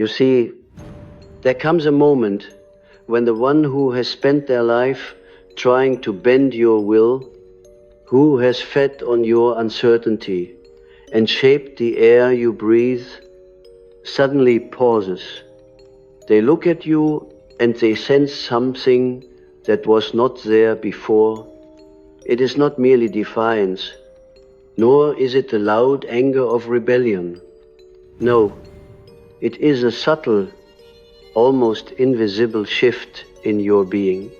You see, there comes a moment when the one who has spent their life trying to bend your will, who has fed on your uncertainty and shaped the air you breathe, suddenly pauses. They look at you and they sense something that was not there before. It is not merely defiance, nor is it the loud anger of rebellion. No, it is a subtle, almost invisible shift in your being.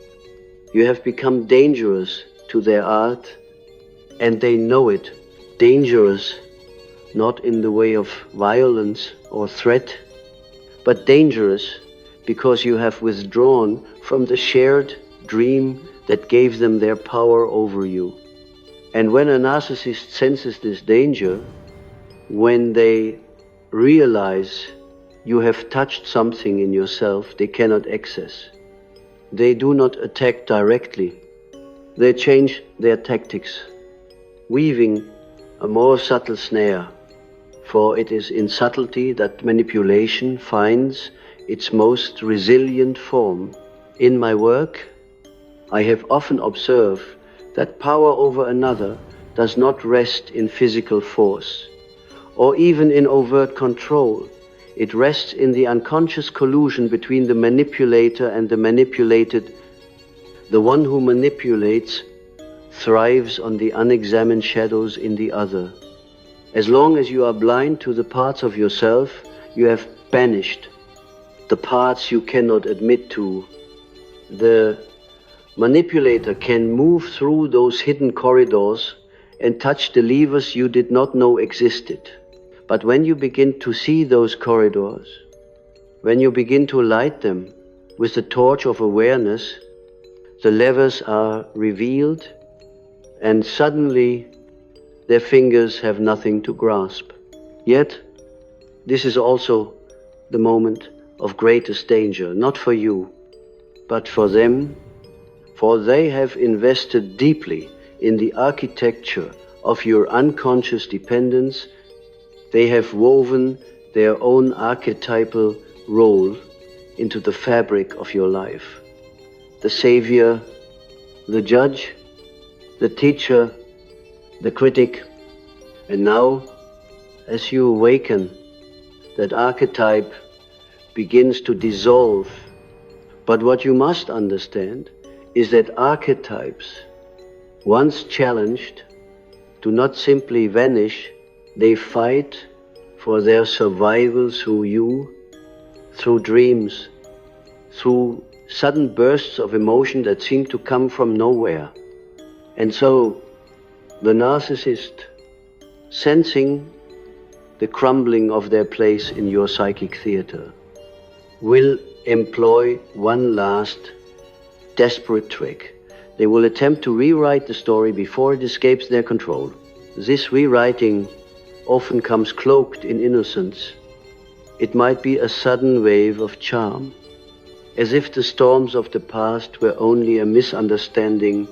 You have become dangerous to their art, and they know it. Dangerous, not in the way of violence or threat, but dangerous because you have withdrawn from the shared dream that gave them their power over you. And when a narcissist senses this danger, when they realize you have touched something in yourself they cannot access, they do not attack directly. They change their tactics, weaving a more subtle snare, for it is in subtlety that manipulation finds its most resilient form. In my work, I have often observed that power over another does not rest in physical force, or even in overt control. It rests in the unconscious collusion between the manipulator and the manipulated. The one who manipulates thrives on the unexamined shadows in the other. As long as you are blind to the parts of yourself, you have banished the parts you cannot admit to. The manipulator can move through those hidden corridors and touch the levers you did not know existed. But when you begin to see those corridors, when you begin to light them with the torch of awareness, the levers are revealed, and suddenly their fingers have nothing to grasp. Yet, this is also the moment of greatest danger, not for you, but for them, for they have invested deeply in the architecture of your unconscious dependence. They have woven their own archetypal role into the fabric of your life. The savior, the judge, the teacher, the critic. And now, as you awaken, that archetype begins to dissolve. But what you must understand is that archetypes, once challenged, do not simply vanish. They fight for their survival through you, through dreams, through sudden bursts of emotion that seem to come from nowhere. And so, the narcissist, sensing the crumbling of their place in your psychic theater, will employ one last desperate trick. They will attempt to rewrite the story before it escapes their control. This rewriting often comes cloaked in innocence. It might be a sudden wave of charm, as if the storms of the past were only a misunderstanding.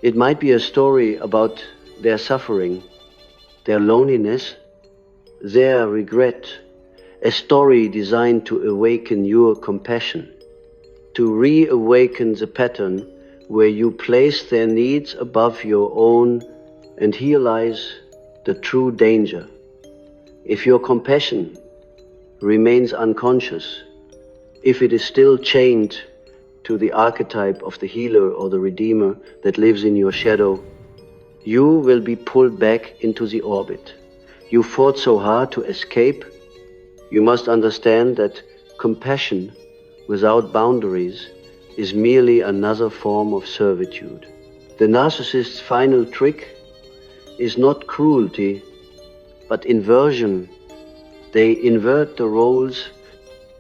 It might be a story about their suffering, their loneliness, their regret, a story designed to awaken your compassion, to reawaken the pattern where you place their needs above your own. And here lies the true danger. If your compassion remains unconscious, if it is still chained to the archetype of the healer or the redeemer that lives in your shadow, you will be pulled back into the orbit. You fought so hard to escape. You must understand that compassion without boundaries is merely another form of servitude. The narcissist's final trick is not cruelty, but inversion. They invert the roles,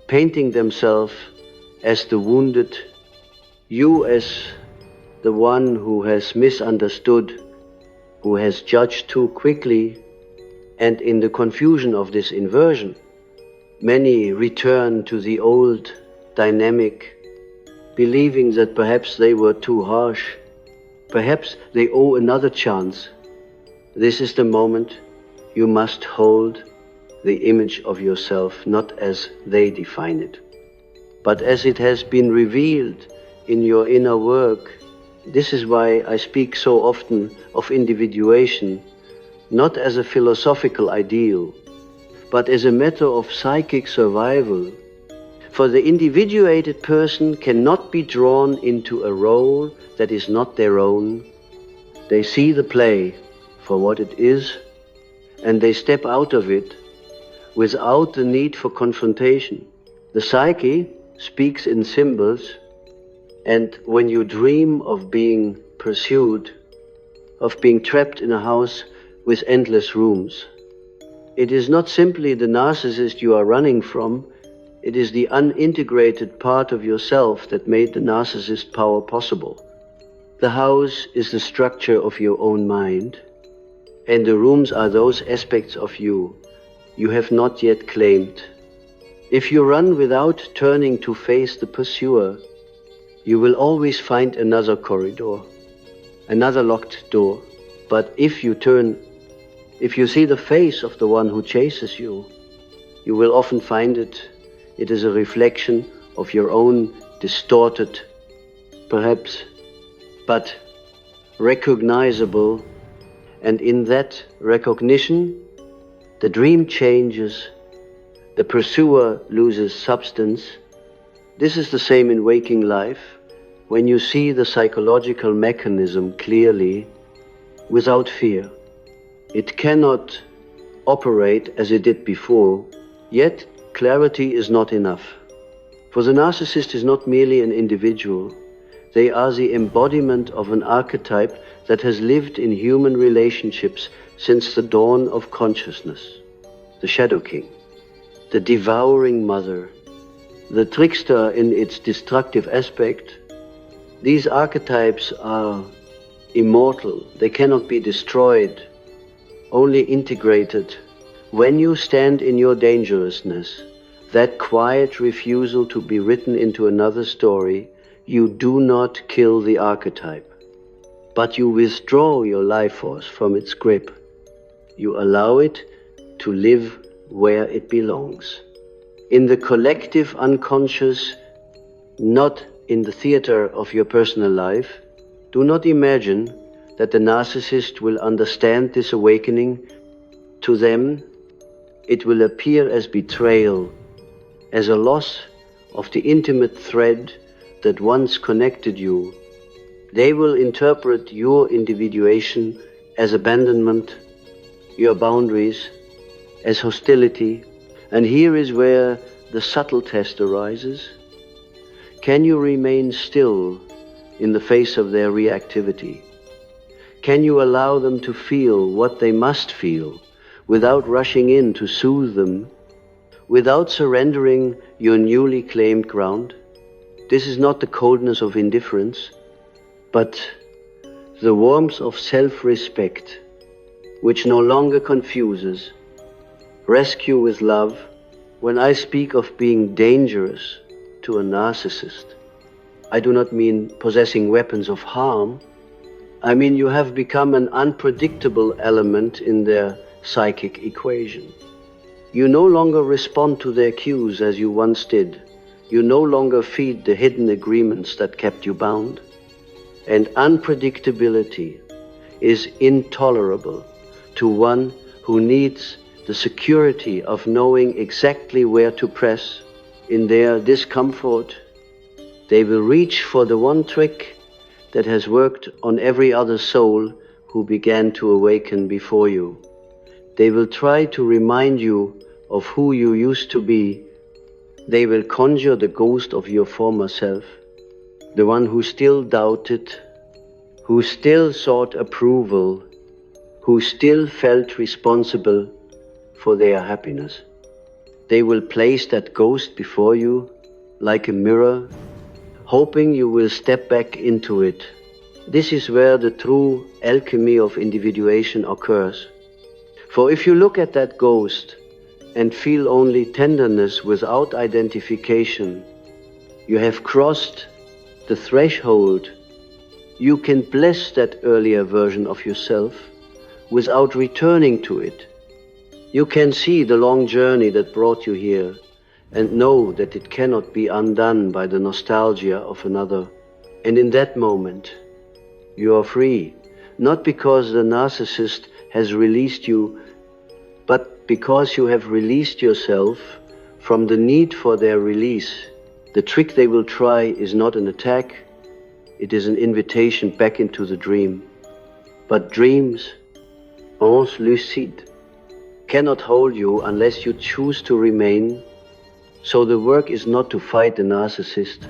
painting themselves as the wounded, you as the one who has misunderstood, who has judged too quickly. And in the confusion of this inversion, many return to the old dynamic, believing that perhaps they were too harsh, perhaps they owe another chance. This is the moment you must hold the image of yourself not as they define it, but as it has been revealed in your inner work. This is why I speak so often of individuation, not as a philosophical ideal, but as a matter of psychic survival. For the individuated person cannot be drawn into a role that is not their own. They see the play for what it is, and they step out of it without the need for confrontation. The psyche speaks in symbols, and when you dream of being pursued, of being trapped in a house with endless rooms, it is not simply the narcissist you are running from, it is the unintegrated part of yourself that made the narcissist power possible. The house is the structure of your own mind, and the rooms are those aspects of you have not yet claimed. If you run without turning to face the pursuer, you will always find another corridor, another locked door. But if you turn, if you see the face of the one who chases you, you will often find it is a reflection of your own distorted, perhaps, but recognizable. And in that recognition, the dream changes, the pursuer loses substance. This is the same in waking life. When you see the psychological mechanism clearly, without fear, it cannot operate as it did before, yet clarity is not enough. For the narcissist is not merely an individual. They are the embodiment of an archetype that has lived in human relationships since the dawn of consciousness. The Shadow King, the devouring mother, the trickster in its destructive aspect. These archetypes are immortal. They cannot be destroyed, only integrated. When you stand in your dangerousness, that quiet refusal to be written into another story, you do not kill the archetype, but you withdraw your life force from its grip. You allow it to live where it belongs. In the collective unconscious, not in the theater of your personal life. Do not imagine that the narcissist will understand this awakening. To them, it will appear as betrayal, as a loss of the intimate thread that once connected you. They will interpret your individuation as abandonment, your boundaries as hostility. And here is where the subtle test arises. Can you remain still in the face of their reactivity? Can you allow them to feel what they must feel without rushing in to soothe them, without surrendering your newly claimed ground? This is not the coldness of indifference, but the warmth of self-respect, which no longer confuses. Rescue with love. When I speak of being dangerous to a narcissist, I do not mean possessing weapons of harm. I mean you have become an unpredictable element in their psychic equation. You no longer respond to their cues as you once did. You no longer feed the hidden agreements that kept you bound. And unpredictability is intolerable to one who needs the security of knowing exactly where to press. In their discomfort, they will reach for the one trick that has worked on every other soul who began to awaken before you. They will try to remind you of who you used to be. They will conjure the ghost of your former self, the one who still doubted, who still sought approval, who still felt responsible for their happiness. They will place that ghost before you like a mirror, hoping you will step back into it. This is where the true alchemy of individuation occurs. For if you look at that ghost and feel only tenderness without identification, you have crossed the threshold. You can bless that earlier version of yourself without returning to it. You can see the long journey that brought you here and know that it cannot be undone by the nostalgia of another. And in that moment, you are free, not because the narcissist has released you, but because you have released yourself from the need for their release. The trick they will try is not an attack, it is an invitation back into the dream. But dreams, anges lucides, cannot hold you unless you choose to remain. So the work is not to fight the narcissist,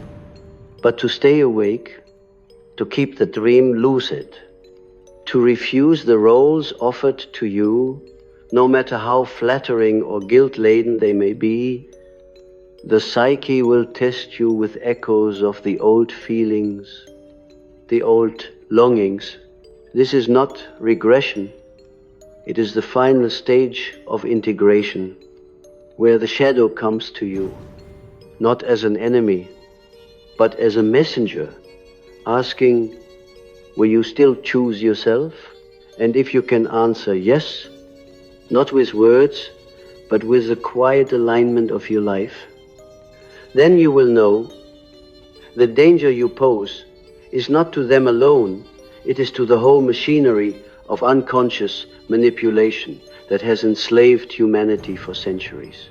but to stay awake, to keep the dream lucid, to refuse the roles offered to you, no matter how flattering or guilt-laden they may be. The psyche will test you with echoes of the old feelings, the old longings. This is not regression. It is the final stage of integration, where the shadow comes to you, not as an enemy, but as a messenger, asking, will you still choose yourself? And if you can answer yes, not with words, but with the quiet alignment of your life, then you will know the danger you pose is not to them alone, it is to the whole machinery of unconscious manipulation that has enslaved humanity for centuries.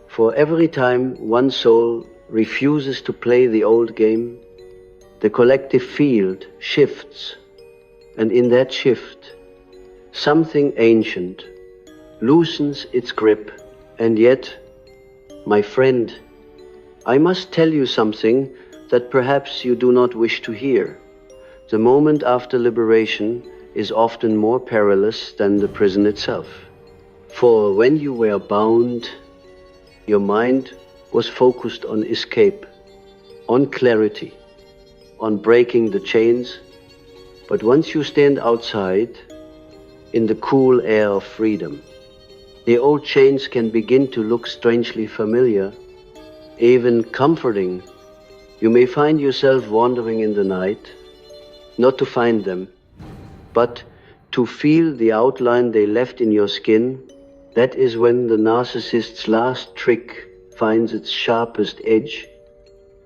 For every time one soul refuses to play the old game, the collective field shifts, and in that shift, something ancient loosens its grip. And yet, my friend, I must tell you something that perhaps you do not wish to hear. The moment after liberation is often more perilous than the prison itself. For when you were bound, your mind was focused on escape, on clarity, on breaking the chains. But once you stand outside, in the cool air of freedom, the old chains can begin to look strangely familiar, even comforting. You may find yourself wandering in the night, not to find them, but to feel the outline they left in your skin. That is when the narcissist's last trick finds its sharpest edge.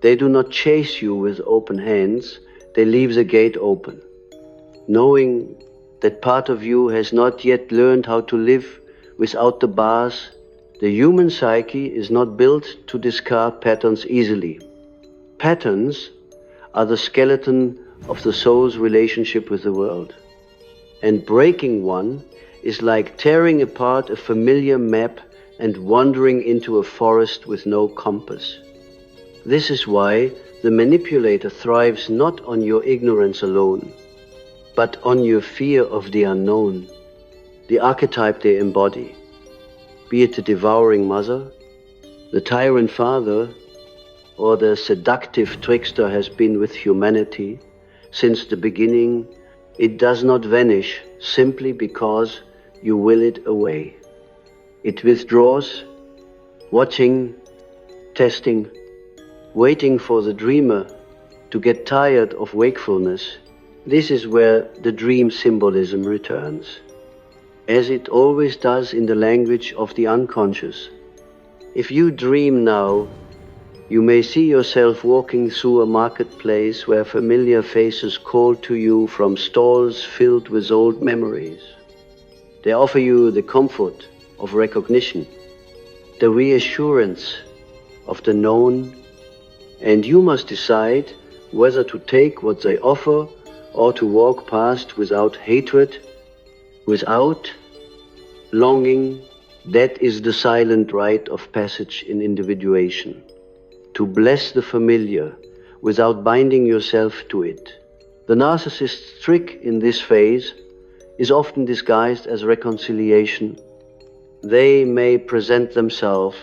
They do not chase you with open hands, they leave the gate open, knowing that part of you has not yet learned how to live without the bars. The human psyche is not built to discard patterns easily. Patterns are the skeleton of the soul's relationship with the world. And breaking one is like tearing apart a familiar map and wandering into a forest with no compass. This is why the manipulator thrives not on your ignorance alone, but on your fear of the unknown, the archetype they embody, be it the devouring mother, the tyrant father, or the seductive trickster has been with humanity since the beginning. It does not vanish simply because you will it away. It withdraws, watching, testing, waiting for the dreamer to get tired of wakefulness. This is where the dream symbolism returns, as it always does in the language of the unconscious. If you dream now, you may see yourself walking through a marketplace where familiar faces call to you from stalls filled with old memories. They offer you the comfort of recognition, the reassurance of the known, and you must decide whether to take what they offer or to walk past without hatred, without longing. That is the silent rite of passage in individuation. To bless the familiar without binding yourself to it. The narcissist's trick in this phase is often disguised as reconciliation. They may present themselves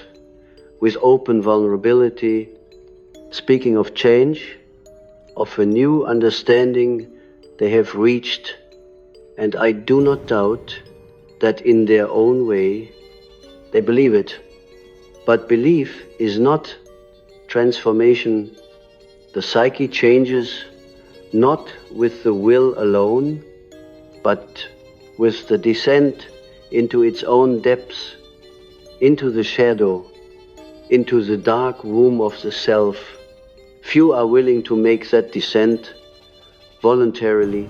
with open vulnerability, speaking of change, of a new understanding they have reached, and I do not doubt that in their own way they believe it. But belief is not transformation. The psyche changes not with the will alone, but with the descent into its own depths, into the shadow, into the dark womb of the self. Few are willing to make that descent voluntarily.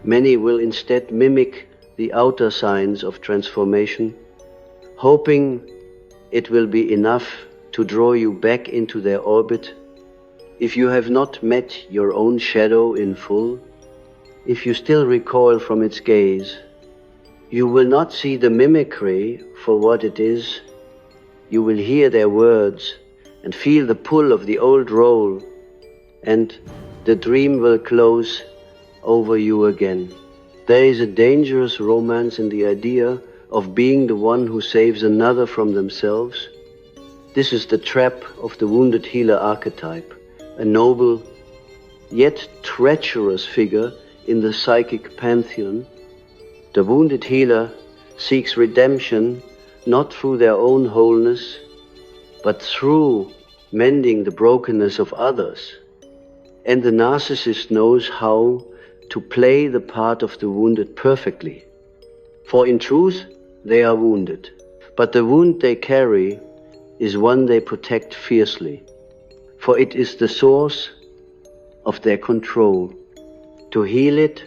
Many will instead mimic the outer signs of transformation, hoping it will be enough to draw you back into their orbit. If you have not met your own shadow in full, if you still recoil from its gaze, you will not see the mimicry for what it is. You will hear their words and feel the pull of the old role, and the dream will close over you again. There is a dangerous romance in the idea of being the one who saves another from themselves. This is the trap of the wounded healer archetype, a noble yet treacherous figure in the psychic pantheon. The wounded healer seeks redemption not through their own wholeness, but through mending the brokenness of others. And the narcissist knows how to play the part of the wounded perfectly. For in truth, they are wounded, but the wound they carry is one they protect fiercely, for it is the source of their control. To heal it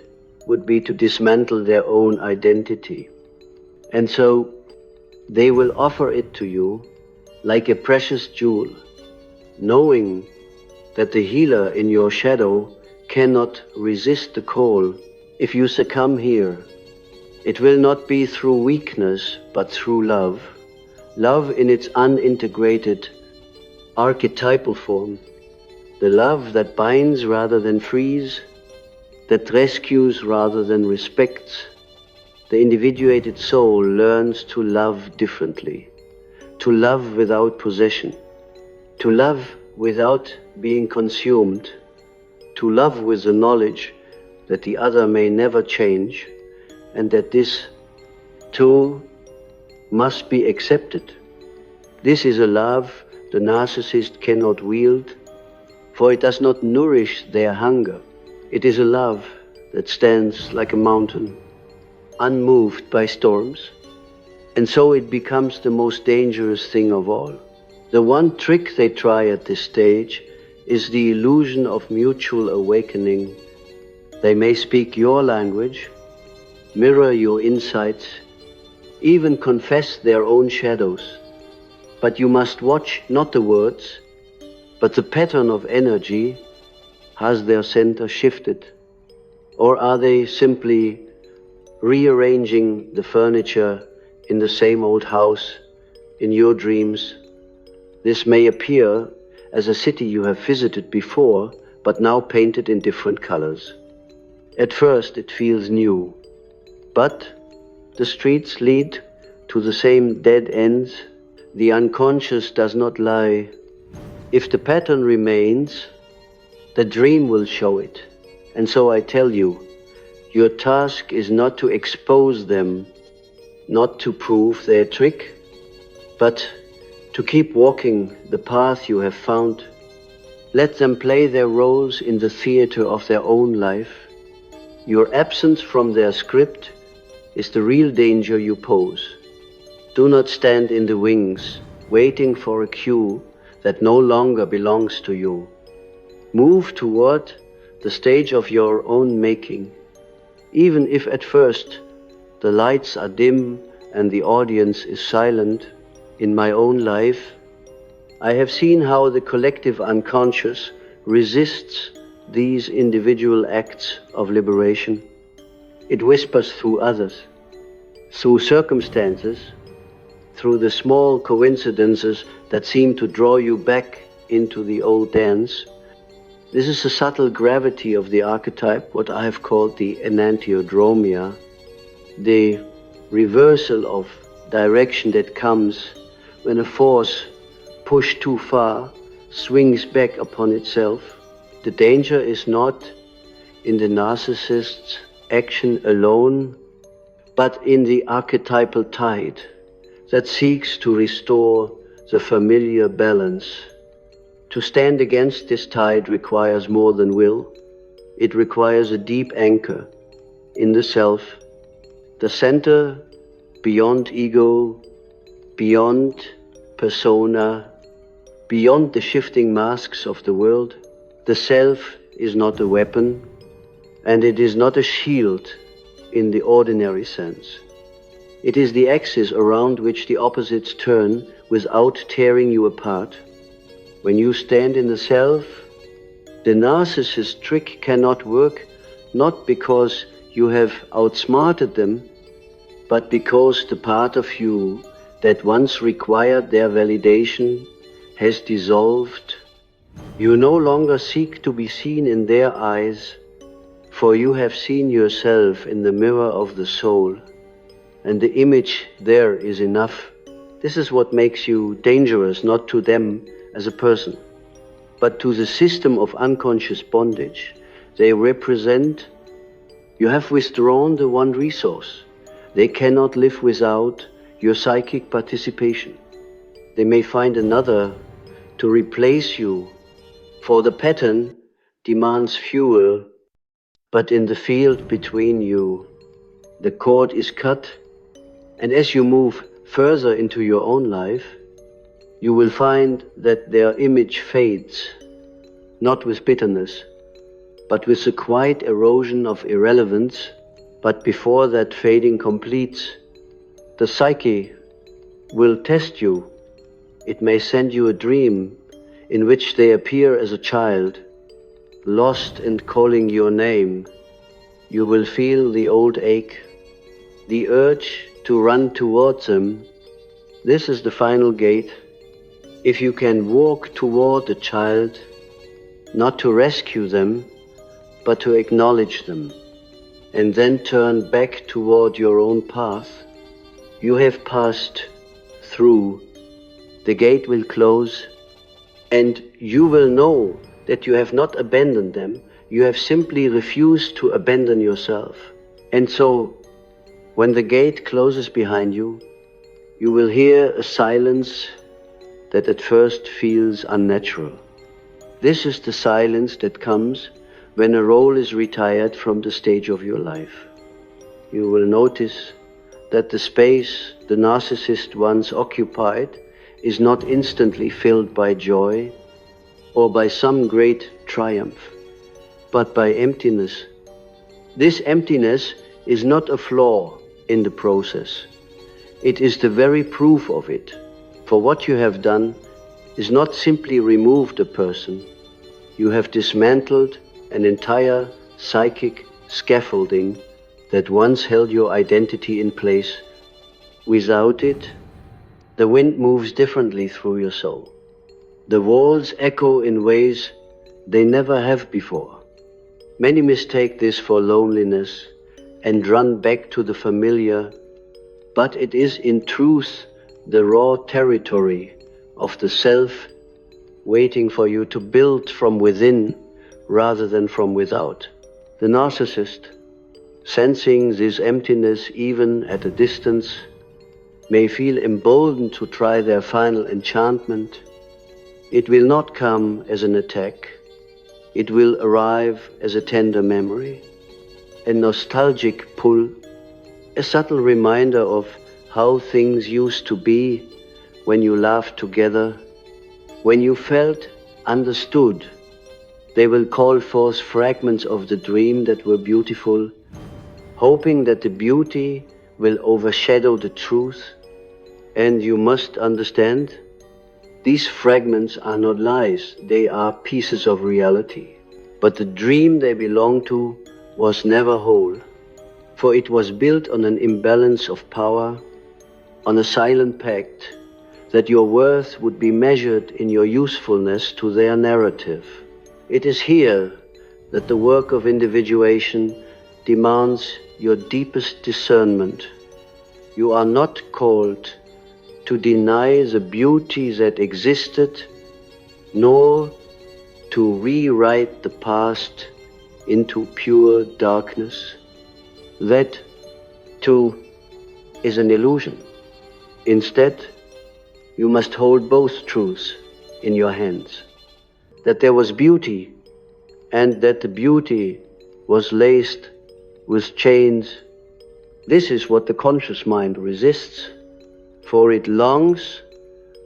would be to dismantle their own identity. And so they will offer it to you like a precious jewel, knowing that the healer in your shadow cannot resist the call. If you succumb here, it will not be through weakness, but through love. Love in its unintegrated, archetypal form. The love that binds rather than frees, that rescues rather than respects. The individuated soul learns to love differently, to love without possession, to love without being consumed, to love with the knowledge that the other may never change, and that this too must be accepted. This is a love the narcissist cannot wield, for it does not nourish their hunger. It is a love that stands like a mountain, unmoved by storms, and so it becomes the most dangerous thing of all. The one trick they try at this stage is the illusion of mutual awakening. They may speak your language, mirror your insights, even confess their own shadows. But you must watch not the words, but the pattern of energy. Has their center shifted? Or are they simply rearranging the furniture in the same old house in your dreams? This may appear as a city you have visited before, but now painted in different colors. At first it feels new, but the streets lead to the same dead ends. The unconscious does not lie. If the pattern remains, the dream will show it. And so I tell you, your task is not to expose them, not to prove their trick, but to keep walking the path you have found. Let them play their roles in the theater of their own life. Your absence from their script is the real danger you pose. Do not stand in the wings, waiting for a cue that no longer belongs to you. Move toward the stage of your own making. Even if at first the lights are dim and the audience is silent, in my own life, I have seen how the collective unconscious resists these individual acts of liberation. It whispers through others, through circumstances, through the small coincidences that seem to draw you back into the old dance. This is the subtle gravity of the archetype, what I have called the enantiodromia, the reversal of direction that comes when a force pushed too far swings back upon itself. The danger is not in the narcissist's action alone, but in the archetypal tide that seeks to restore the familiar balance. To stand against this tide requires more than will. It requires a deep anchor in the self, the center beyond ego, beyond persona, beyond the shifting masks of the world. The self is not a weapon, and it is not a shield in the ordinary sense. It is the axis around which the opposites turn without tearing you apart. When you stand in the self, the narcissist trick cannot work, not because you have outsmarted them, but because the part of you that once required their validation has dissolved. You no longer seek to be seen in their eyes, for you have seen yourself in the mirror of the soul, and the image there is enough. This is what makes you dangerous, not to them as a person, but to the system of unconscious bondage they represent. You have withdrawn the one resource. They cannot live without your psychic participation. They may find another to replace you, for the pattern demands fuel, but in the field between you, the cord is cut, and as you move further into your own life, you will find that their image fades, not with bitterness, but with a quiet erosion of irrelevance. But before that fading completes, the psyche will test you. It may send you a dream in which they appear as a child, lost and calling your name. You will feel the old ache, the urge to run towards them. This is the final gate. If you can walk toward the child, not to rescue them, but to acknowledge them, and then turn back toward your own path, you have passed through. The gate will close, and you will know that you have not abandoned them. You have simply refused to abandon yourself. And so, when the gate closes behind you, you will hear a silence that at first feels unnatural. This is the silence that comes when a role is retired from the stage of your life. You will notice that the space the narcissist once occupied is not instantly filled by joy or by some great triumph, but by emptiness. This emptiness is not a flaw in the process. It is the very proof of it. For what you have done is not simply removed a person. You have dismantled an entire psychic scaffolding that once held your identity in place. Without it, the wind moves differently through your soul. The walls echo in ways they never have before. Many mistake this for loneliness and run back to the familiar, but it is in truth the raw territory of the self waiting for you to build from within rather than from without. The narcissist, sensing this emptiness even at a distance, may feel emboldened to try their final enchantment. It will not come as an attack. It will arrive as a tender memory, a nostalgic pull, a subtle reminder of how things used to be when you laughed together, when you felt understood. They will call forth fragments of the dream that were beautiful, hoping that the beauty will overshadow the truth. And you must understand, these fragments are not lies, they are pieces of reality. But the dream they belong to was never whole, for it was built on an imbalance of power, on a silent pact that your worth would be measured in your usefulness to their narrative. It is here that the work of individuation demands your deepest discernment. You are not called to deny the beauty that existed, nor to rewrite the past into pure darkness. That, too, is an illusion. Instead, you must hold both truths in your hands. That there was beauty, and that the beauty was laced with chains This is what the conscious mind resists, for it longs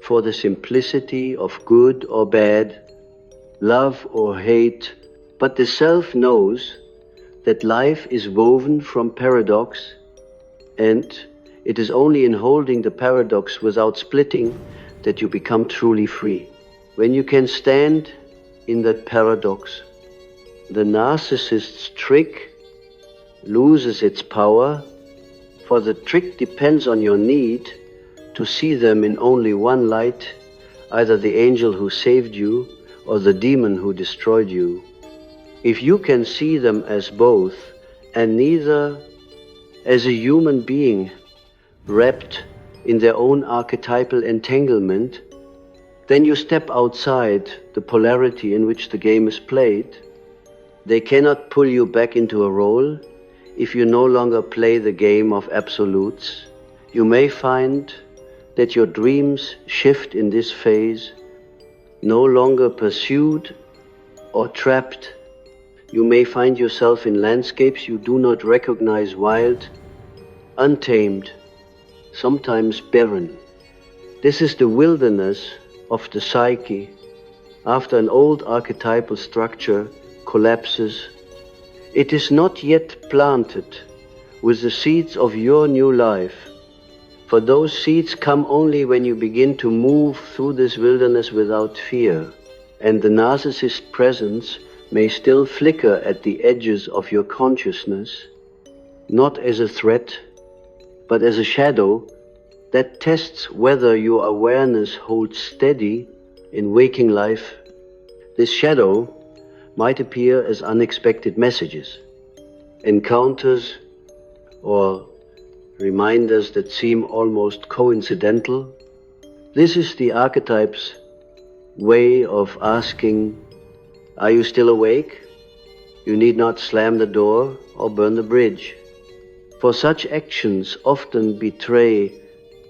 for the simplicity of good or bad, love or hate, but the self knows that life is woven from paradox, and it is only in holding the paradox without splitting that you become truly free. When you can stand in that paradox, the narcissist's trick loses its power, for the trick depends on your need to see them in only one light, either the angel who saved you or the demon who destroyed you. If you can see them as both, and neither as a human being wrapped in their own archetypal entanglement, then you step outside the polarity in which the game is played. They cannot pull you back into a role if you no longer play the game of absolutes. You may find that your dreams shift in this phase, no longer pursued or trapped. You may find yourself in landscapes you do not recognize, wild, untamed, sometimes barren. This is the wilderness of the psyche after an old archetypal structure collapses. It is not yet planted with the seeds of your new life, for those seeds come only when you begin to move through this wilderness without fear, and the narcissist presence may still flicker at the edges of your consciousness, not as a threat, but as a shadow that tests whether your awareness holds steady in waking life. This shadow might appear as unexpected messages, encounters, or reminders that seem almost coincidental. This is the archetype's way of asking, are you still awake? You need not slam the door or burn the bridge. For such actions often betray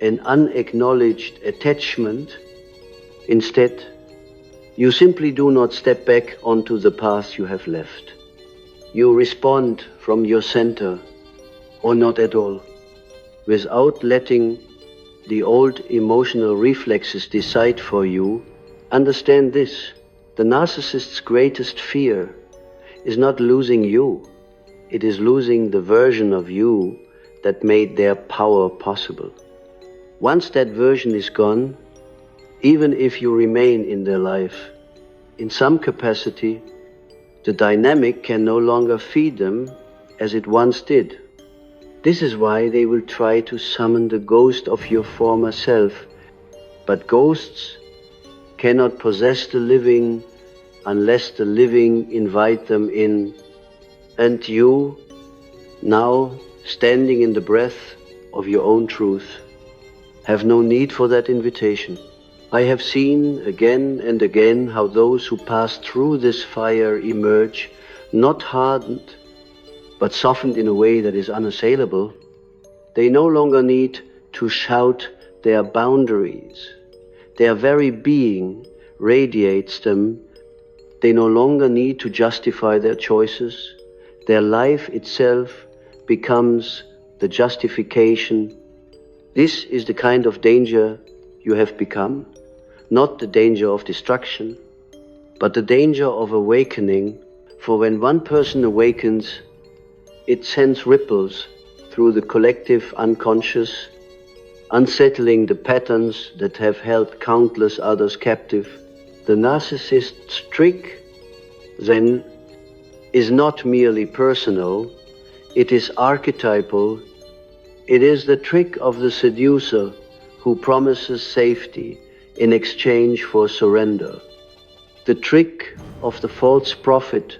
an unacknowledged attachment. Instead, you simply do not step back onto the path you have left. You respond from your center, or not at all, without letting the old emotional reflexes decide for you. Understand this: the narcissist's greatest fear is not losing you, it is losing the version of you that made their power possible. Once that version is gone, even if you remain in their life, in some capacity, the dynamic can no longer feed them as it once did. This is why they will try to summon the ghost of your former self. But ghosts cannot possess the living unless the living invite them in. And you, now standing in the breath of your own truth, have no need for that invitation. I have seen again and again how those who pass through this fire emerge, not hardened, but softened in a way that is unassailable. They no longer need to shout their boundaries. Their very being radiates them. They no longer need to justify their choices. Their life itself becomes the justification. This is the kind of danger you have become. Not the danger of destruction, but the danger of awakening. For when one person awakens, it sends ripples through the collective unconscious, unsettling the patterns that have held countless others captive. The narcissist's trick, then, is not merely personal, it is archetypal. It is the trick of the seducer who promises safety in exchange for surrender. The trick of the false prophet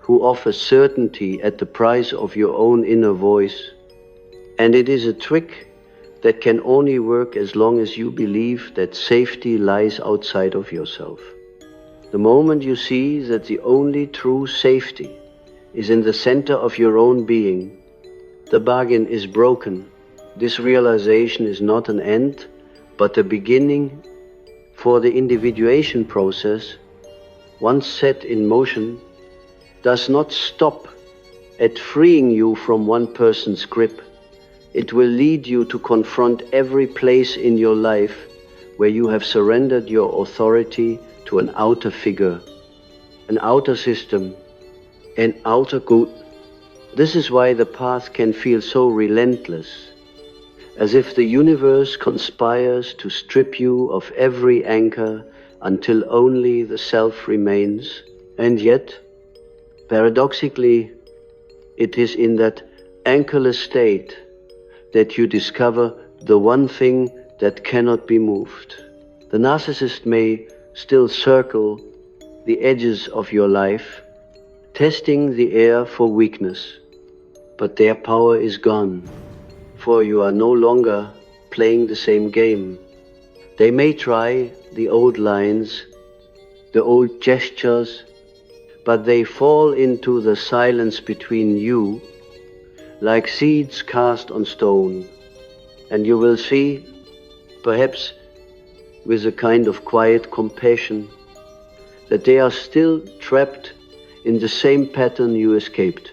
who offers certainty at the price of your own inner voice. And it is a trick that can only work as long as you believe that safety lies outside of yourself. The moment you see that the only true safety is in the center of your own being, the bargain is broken. This realization is not an end, but a beginning. For the individuation process, once set in motion, does not stop at freeing you from one person's grip, It will lead you to confront every place in your life where you have surrendered your authority to an outer figure, an outer system, an outer good. This is why the path can feel so relentless, as if the universe conspires to strip you of every anchor until only the self remains. And yet, paradoxically, it is in that anchorless state that you discover the one thing that cannot be moved. The narcissist may still circle the edges of your life, testing the air for weakness, but their power is gone, for you are no longer playing the same game. They may try the old lines, the old gestures, but they fall into the silence between you like seeds cast on stone, and you will see, perhaps with a kind of quiet compassion, that they are still trapped in the same pattern you escaped.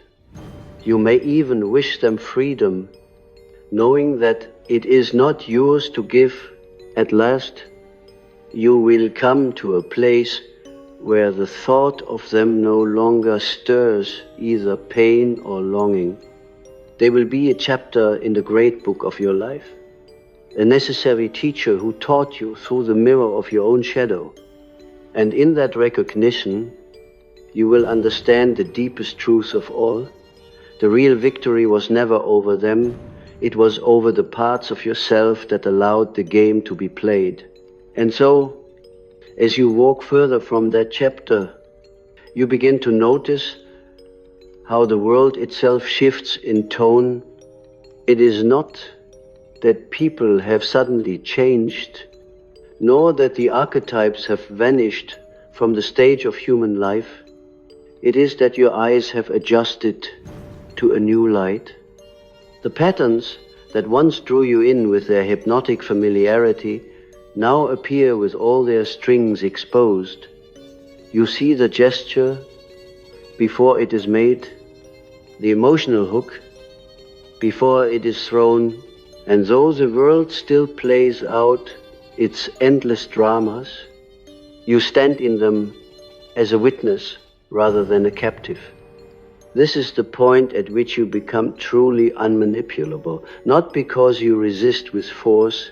You may even wish them freedom, knowing that it is not yours to give. At last, you will come to a place where the thought of them no longer stirs either pain or longing. They will be a chapter in the great book of your life, a necessary teacher who taught you through the mirror of your own shadow. And in that recognition, you will understand the deepest truth of all. The real victory was never over them. It was over the parts of yourself that allowed the game to be played. And so, as you walk further from that chapter, you begin to notice how the world itself shifts in tone. It is not that people have suddenly changed, nor that the archetypes have vanished from the stage of human life. It is that your eyes have adjusted to a new light. The patterns that once drew you in with their hypnotic familiarity now appear with all their strings exposed. You see the gesture before it is made, the emotional hook before it is thrown, and though the world still plays out its endless dramas, you stand in them as a witness rather than a captive. This is the point at which you become truly unmanipulable, not because you resist with force,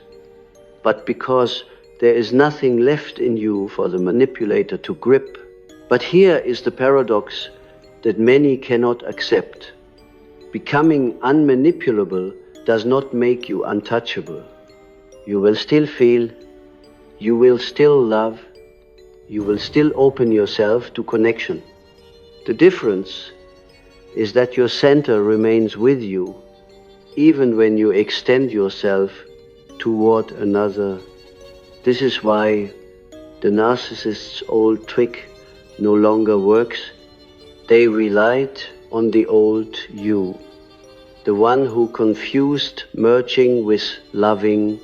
but because there is nothing left in you for the manipulator to grip. But here is the paradox that many cannot accept. Becoming unmanipulable does not make you untouchable. You will still feel, you will still love, you will still open yourself to connection. The difference is that your center remains with you, even when you extend yourself toward another. This is why the narcissist's old trick no longer works. They relied on the old you, the one who confused merging with loving,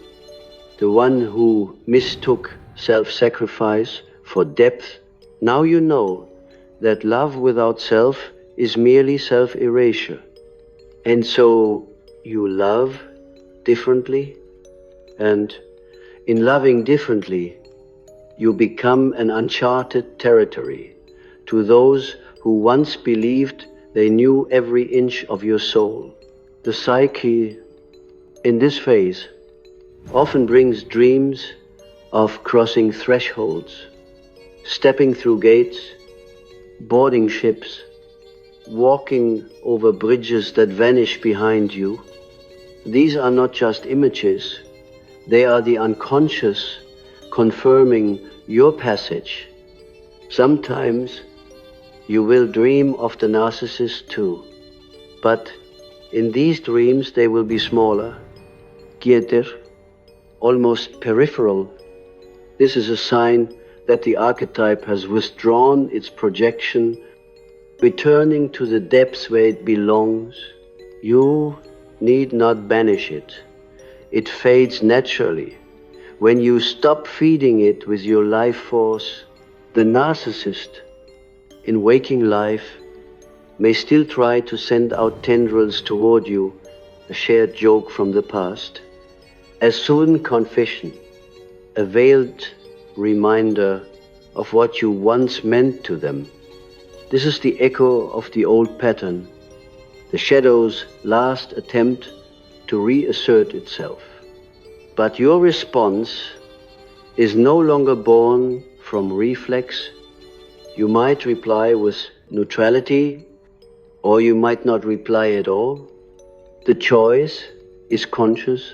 the one who mistook self-sacrifice for depth. Now you know that love without self is merely self-erasure. And so you love differently, and in loving differently, you become an uncharted territory to those who once believed they knew every inch of your soul. The psyche in this phase often brings dreams of crossing thresholds, stepping through gates, boarding ships, walking over bridges that vanish behind you. These are not just images, they are the unconscious confirming your passage. Sometimes you will dream of the narcissist too, but in these dreams they will be smaller, quieter, almost peripheral. This is a sign that the archetype has withdrawn its projection, returning to the depths where it belongs. You need not banish it. It fades naturally when you stop feeding it with your life force. The narcissist in waking life may still try to send out tendrils toward you, a shared joke from the past, as soon confession, a veiled reminder of what you once meant to them. This is the echo of the old pattern, the shadow's last attempt to reassert itself. But your response is no longer born from reflex. You might reply with neutrality, or you might not reply at all. The choice is conscious,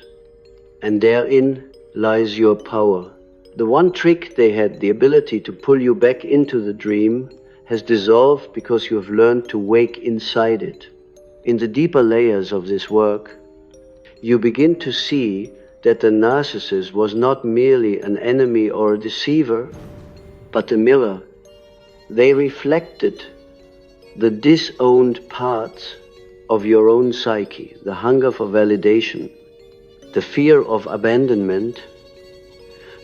and therein lies your power. The one trick they had, the ability to pull you back into the dream, has dissolved because you have learned to wake inside it. In the deeper layers of this work, you begin to see that the narcissist was not merely an enemy or a deceiver, but a mirror. They reflected the disowned parts of your own psyche, the hunger for validation, the fear of abandonment,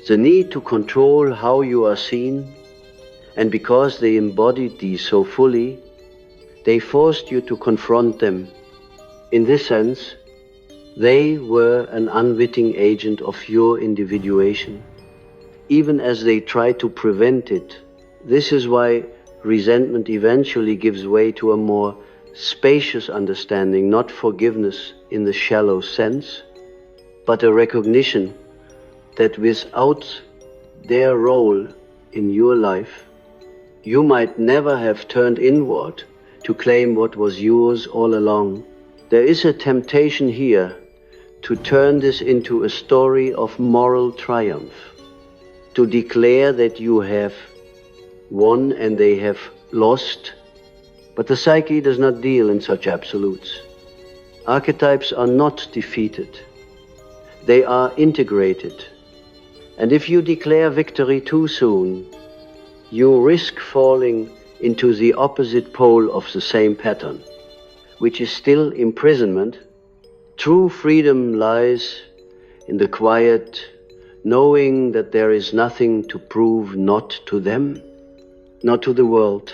the need to control how you are seen, and because they embodied these so fully, they forced you to confront them. In this sense, they were an unwitting agent of your individuation, even as they tried to prevent it. This is why resentment eventually gives way to a more spacious understanding, not forgiveness in the shallow sense, but a recognition that without their role in your life, you might never have turned inward to claim what was yours all along. There is a temptation here to turn this into a story of moral triumph, to declare that you have won and they have lost. But the psyche does not deal in such absolutes. Archetypes are not defeated. They are integrated. And if you declare victory too soon, you risk falling into the opposite pole of the same pattern, which is still imprisonment. True freedom lies in the quiet, knowing that there is nothing to prove, not to them, not to the world,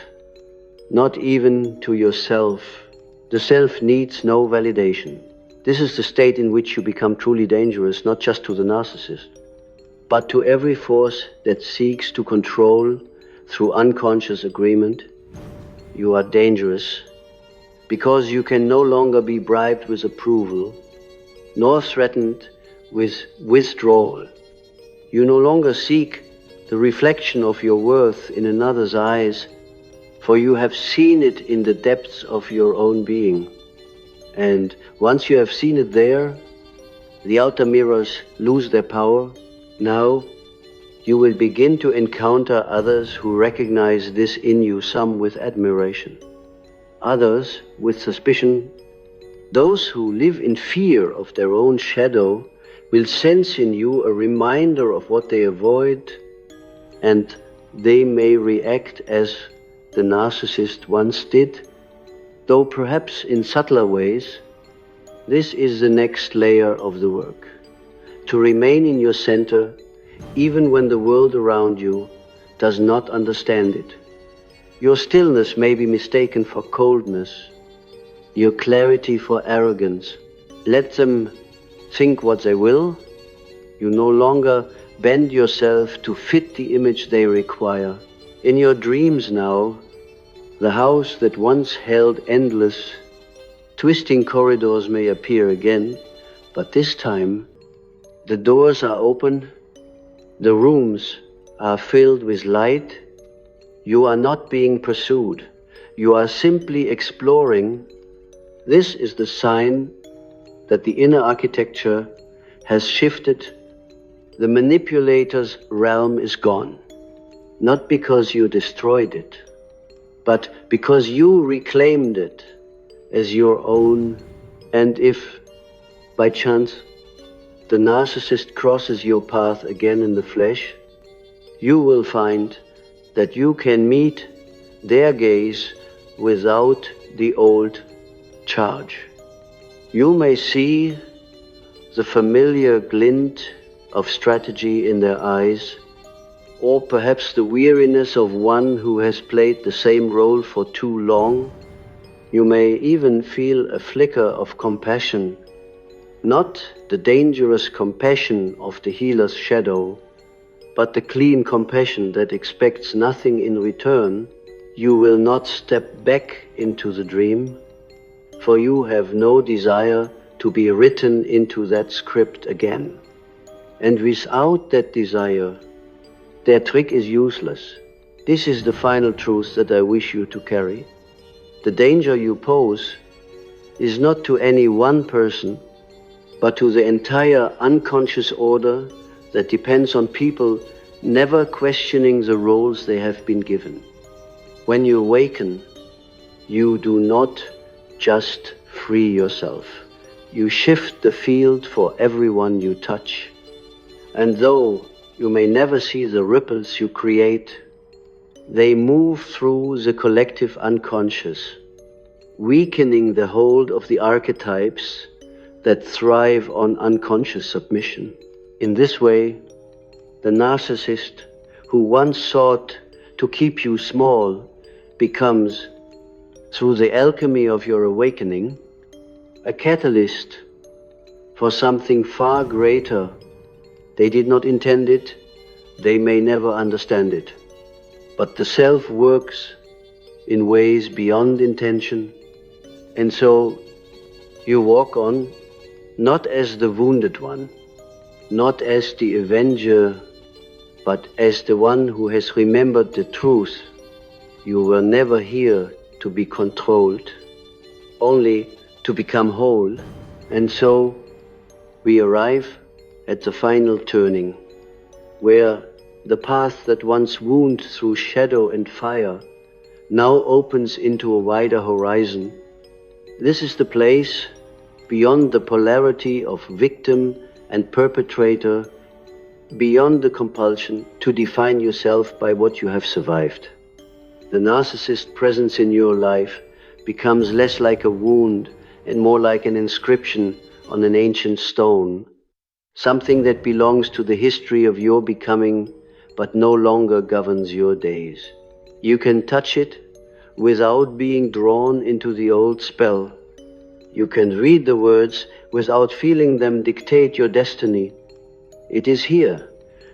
not even to yourself. The self needs no validation. This is the state in which you become truly dangerous, not just to the narcissist, but to every force that seeks to control through unconscious agreement. You are dangerous because you can no longer be bribed with approval, nor threatened with withdrawal. You no longer seek the reflection of your worth in another's eyes, for you have seen it in the depths of your own being. And once you have seen it there, the outer mirrors lose their power. Now you will begin to encounter others who recognize this in you, some with admiration, others with suspicion. Those who live in fear of their own shadow will sense in you a reminder of what they avoid, and they may react as the narcissist once did, though perhaps in subtler ways. This is the next layer of the work, to remain in your center even when the world around you does not understand it. Your stillness may be mistaken for coldness, your clarity for arrogance. Let them think what they will. You no longer bend yourself to fit the image they require. In your dreams now, the house that once held endless, twisting corridors may appear again, but this time the doors are open, the rooms are filled with light. You are not being pursued. You are simply exploring. This is the sign that the inner architecture has shifted. The manipulator's realm is gone, not because you destroyed it, but because you reclaimed it as your own. And if, by chance, the narcissist crosses your path again in the flesh, you will find that you can meet their gaze without the old charge. You may see the familiar glint of strategy in their eyes, or perhaps the weariness of one who has played the same role for too long. You may even feel a flicker of compassion Not the dangerous compassion of the healer's shadow, but the clean compassion that expects nothing in return, you will not step back into the dream, for you have no desire to be written into that script again. And without that desire, their trick is useless. This is the final truth that I wish you to carry. The danger you pose is not to any one person, but to the entire unconscious order that depends on people never questioning the roles they have been given. When you awaken, you do not just free yourself. You shift the field for everyone you touch. And though you may never see the ripples you create, they move through the collective unconscious, weakening the hold of the archetypes that thrive on unconscious submission. In this way, the narcissist who once sought to keep you small becomes, through the alchemy of your awakening, a catalyst for something far greater. They did not intend it, they may never understand it. But the self works in ways beyond intention, and so you walk on, not as the wounded one, not as the avenger, but as the one who has remembered the truth. You were never here to be controlled, only to become whole. And so we arrive at the final turning, where the path that once wound through shadow and fire now opens into a wider horizon. This is the place beyond the polarity of victim and perpetrator, beyond the compulsion to define yourself by what you have survived. The narcissist presence in your life becomes less like a wound and more like an inscription on an ancient stone, something that belongs to the history of your becoming but no longer governs your days. You can touch it without being drawn into the old spell. You can read the words without feeling them dictate your destiny. It is here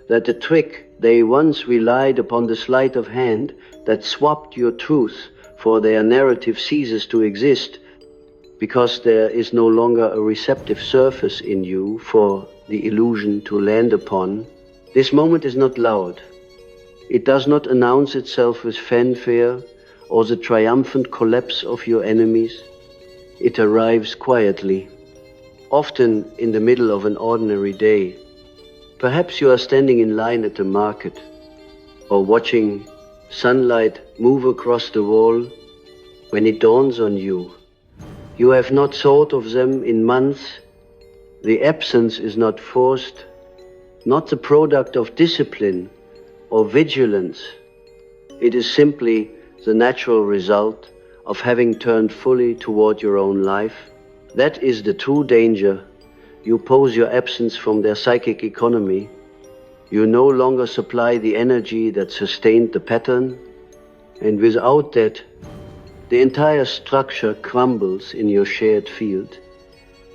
that the trick they once relied upon, the sleight of hand that swapped your truth for their narrative, ceases to exist, because there is no longer a receptive surface in you for the illusion to land upon. This moment is not loud. It does not announce itself with fanfare or the triumphant collapse of your enemies. It arrives quietly, often in the middle of an ordinary day. Perhaps you are standing in line at the market, or watching sunlight move across the wall, when it dawns on you. You have not thought of them in months. The absence is not forced, not the product of discipline or vigilance. It is simply the natural result of having turned fully toward your own life. That is the true danger. You pose your absence from their psychic economy. You no longer supply the energy that sustained the pattern, and without that, the entire structure crumbles in your shared field.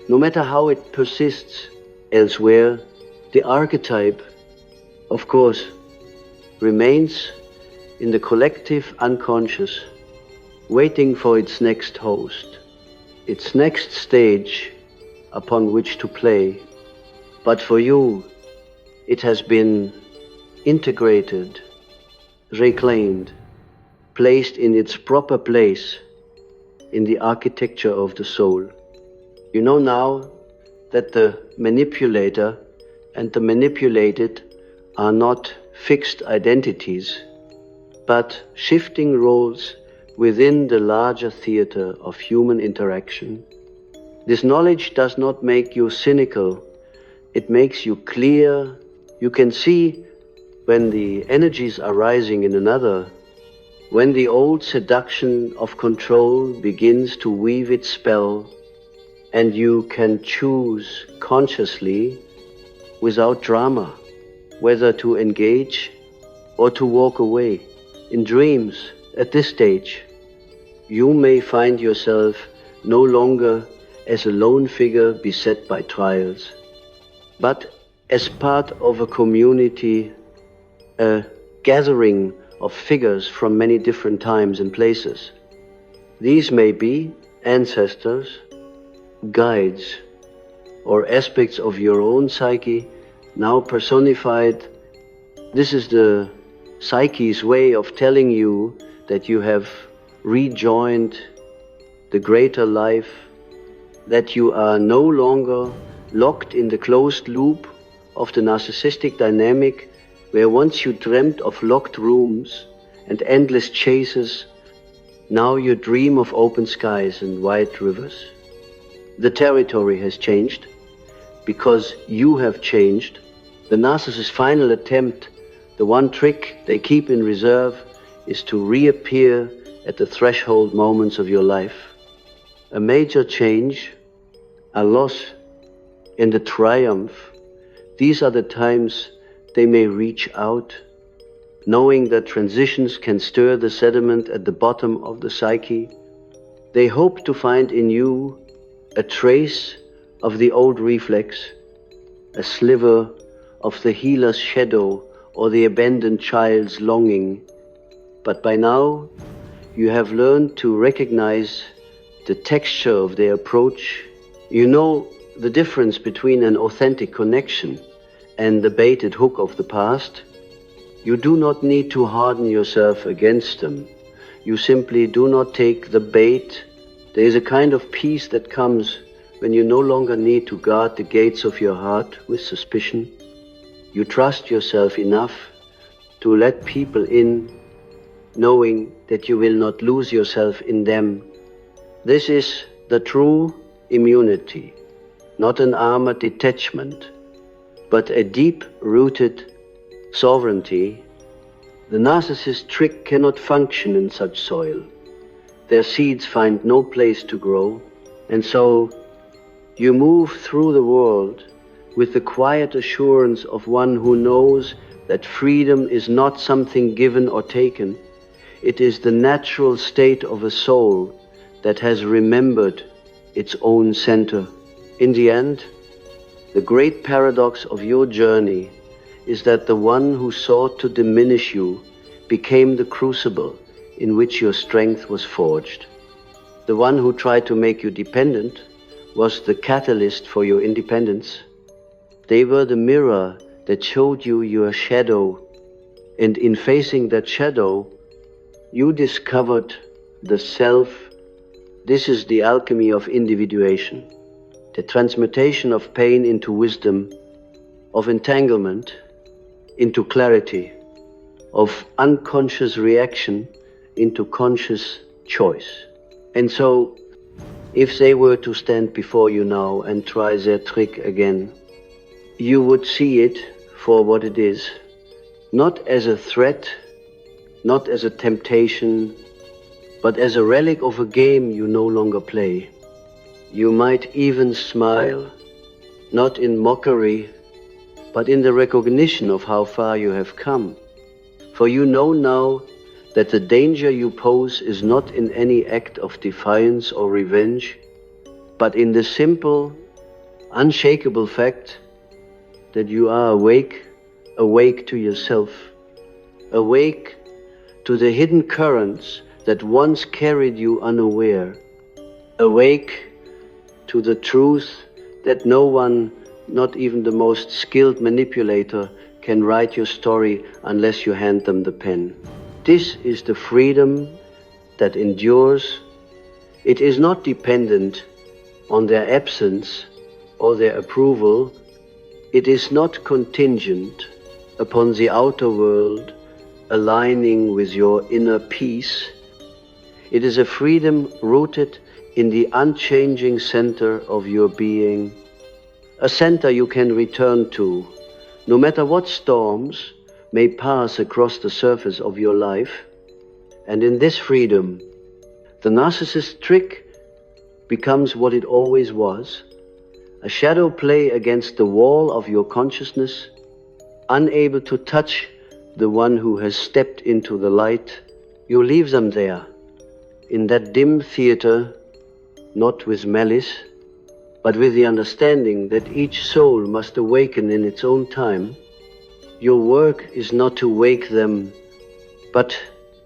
No matter how it persists elsewhere, the archetype, of course, remains in the collective unconscious, waiting for its next host, its next stage upon which to play. But for you, it has been integrated, reclaimed, placed in its proper place in the architecture of the soul. You know now that the manipulator and the manipulated are not fixed identities, but shifting roles within the larger theater of human interaction. This knowledge does not make you cynical, it makes you clear. You can see when the energies are rising in another, when the old seduction of control begins to weave its spell, and you can choose consciously, without drama, whether to engage or to walk away. In dreams, at this stage, you may find yourself no longer as a lone figure beset by trials, but as part of a community, a gathering of figures from many different times and places. These may be ancestors, guides, or aspects of your own psyche now personified. This is the psyche's way of telling you that you have rejoined the greater life, that you are no longer locked in the closed loop of the narcissistic dynamic, where once you dreamt of locked rooms and endless chases, now you dream of open skies and wide rivers. The territory has changed because you have changed. The narcissist's final attempt, the one trick they keep in reserve, is to reappear at the threshold moments of your life. A major change, a loss, and a triumph. These are the times they may reach out, knowing that transitions can stir the sediment at the bottom of the psyche. They hope to find in you a trace of the old reflex, a sliver of the healer's shadow or the abandoned child's longing. But by now, you have learned to recognize the texture of their approach. You know the difference between an authentic connection and the baited hook of the past. You do not need to harden yourself against them. You simply do not take the bait. There is a kind of peace that comes when you no longer need to guard the gates of your heart with suspicion. You trust yourself enough to let people in, knowing that you will not lose yourself in them. This is the true immunity, not an armored detachment, but a deep-rooted sovereignty. The narcissist trick cannot function in such soil. Their seeds find no place to grow, and so you move through the world with the quiet assurance of one who knows that freedom is not something given or taken. It is the natural state of a soul that has remembered its own center. In the end, the great paradox of your journey is that the one who sought to diminish you became the crucible in which your strength was forged. The one who tried to make you dependent was the catalyst for your independence. They were the mirror that showed you your shadow, and in facing that shadow, you discovered the self. This is the alchemy of individuation, the transmutation of pain into wisdom, of entanglement into clarity, of unconscious reaction into conscious choice. And so, if they were to stand before you now and try their trick again, you would see it for what it is, not as a threat, not as a temptation, but as a relic of a game you no longer play. You might even smile, not in mockery, but in the recognition of how far you have come. For you know now that the danger you pose is not in any act of defiance or revenge, but in the simple, unshakable fact that you are awake to yourself, awake to the hidden currents that once carried you unaware, awake to the truth that no one, not even the most skilled manipulator, can write your story unless you hand them the pen. This is the freedom that endures. It is not dependent on their absence or their approval. It is not contingent upon the outer world aligning with your inner peace. It is a freedom rooted in the unchanging center of your being, a center you can return to, no matter what storms may pass across the surface of your life. And in this freedom, the narcissist trick becomes what it always was, a shadow play against the wall of your consciousness, unable to touch the one who has stepped into the light. You leave them there, in that dim theater, not with malice, but with the understanding that each soul must awaken in its own time. Your work is not to wake them, but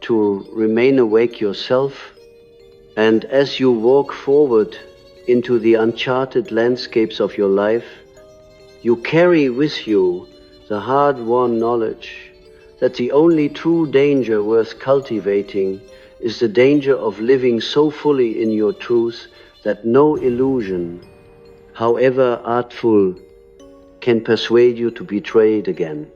to remain awake yourself. And as you walk forward into the uncharted landscapes of your life, you carry with you the hard-won knowledge that the only true danger worth cultivating is the danger of living so fully in your truth that no illusion, however artful, can persuade you to betray it again.